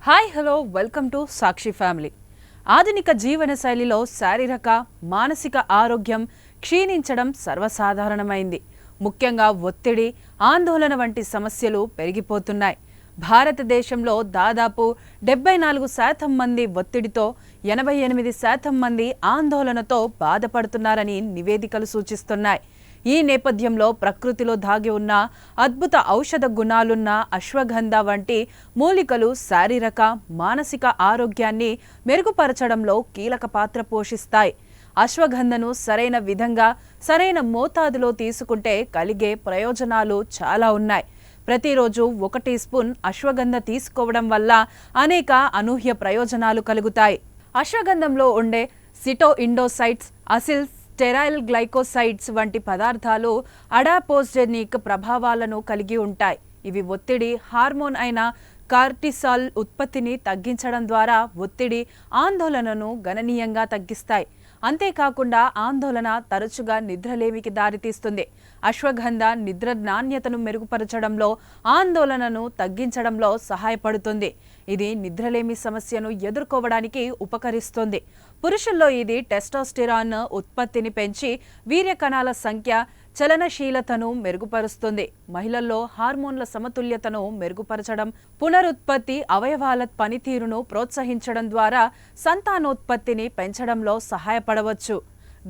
Hi hello welcome to Sakshi family. ఆధునిక జీవన శైలిలో శారీరక మానసిక ఆరోగ్యం క్షీణించడం సర్వసాధారణమైంది. ముఖ్యంగా ఒత్తిడి, ఆందోళన వంటి సమస్యలు పెరిగిపోతున్నాయి. భారతదేశంలో దాదాపు 74% మంది ఒత్తిడితో, 88% మంది ఆందోళనతో బాధపడుతున్నారని నివేదికలు సూచిస్తున్నాయి. ఈ నేపథ్యంలో ప్రకృతిలో దాగి ఉన్న అద్భుత ఔషధ గుణాలున్న అశ్వగంధ వంటి మూలికలు శారీరక మానసిక ఆరోగ్యాన్ని మెరుగుపరచడంలో కీలక పాత్ర పోషిస్తాయి. అశ్వగంధను సరైన విధంగా సరైన మోతాదులో తీసుకుంటే కలిగే ప్రయోజనాలు చాలా ఉన్నాయి. ప్రతిరోజు 1 టీ స్పూన్ అశ్వగంధ తీసుకోవడం వల్ల అనేక అనూహ్య ప్రయోజనాలు కలుగుతాయి. అశ్వగంధంలో ఉండే సిటోఇండోసైడ్స్, అసిల్స్, స్టెరైల్ గ్లైకోసైడ్స్ వంటి పదార్థాలు అడాపోజెనిక్ ప్రభావాలను కలిగి ఉంటాయి. ఇవి ఒత్తిడి హార్మోన్ అయిన కార్టిసాల్ ఉత్పత్తిని తగ్గించడం ద్వారా ఒత్తిడి, ఆందోళనను గణనీయంగా తగ్గిస్తాయి. అంతేకాకుండా ఆందోళన తరచుగా నిద్రలేమికి దారితీస్తుంది. అశ్వగంధ నిద్ర నాణ్యతను మెరుగుపరచడంలో, ఆందోళనను తగ్గించడంలో సహాయపడుతుంది. ఇది నిద్రలేమి సమస్యను ఎదుర్కోవడానికి ఉపకరిస్తుంది. పురుషుల్లో ఇది టెస్టోస్టెరాన్ ఉత్పత్తిని పెంచి వీర్య కణాల సంఖ్య, చలనశీలతను మెరుగుపరుస్తుంది. మహిళల్లో హార్మోన్ల సమతుల్యతను మెరుగుపరచడం, పునరుత్పత్తి, అవయవాల పనితీరును ప్రోత్సహించడం ద్వారా సంతానోత్పత్తిని పెంచడంలో సహాయపడవచ్చు.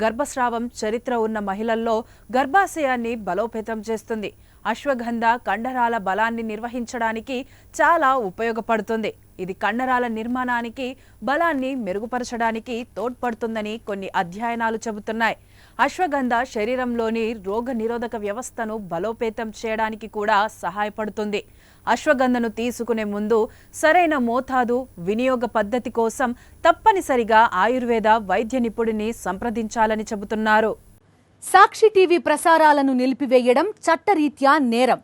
గర్భస్రావం చరిత్ర ఉన్న మహిళల్లో గర్భాశయాన్ని బలోపేతం చేస్తుంది. అశ్వగంధ కండరాల బలాన్ని నిర్వహించడానికి చాలా ఉపయోగపడుతుంది. ఇది కండరాల నిర్మాణానికి, బలాన్ని మెరుగుపరచడానికి తోడ్పడుతుందని కొన్ని అధ్యయనాలు చెబుతున్నాయి. అశ్వగంధ శరీరంలోని రోగనిరోధక వ్యవస్థను బలోపేతం చేయడానికి కూడా సహాయపడుతుంది. అశ్వగంధను తీసుకునే ముందు సరైన మోతాదు, వినియోగ పద్ధతి కోసం తప్పనిసరిగా ఆయుర్వేద వైద్య నిపుణుడిని సంప్రదించాలని చెబుతున్నారు. సాక్షి టీవీ ప్రసారాలను నిలిపివేయడం చట్టరీత్యా నేరం.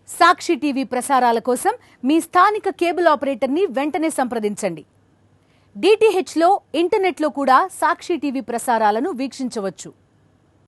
సాక్షి టీవీ ప్రసారాల కోసం మీ స్థానిక కేబుల్ ఆపరేటర్ని వెంటనే సంప్రదించండి. DTHలో, ఇంటర్నెట్లో కూడా సాక్షి టీవీ ప్రసారాలను వీక్షించవచ్చు.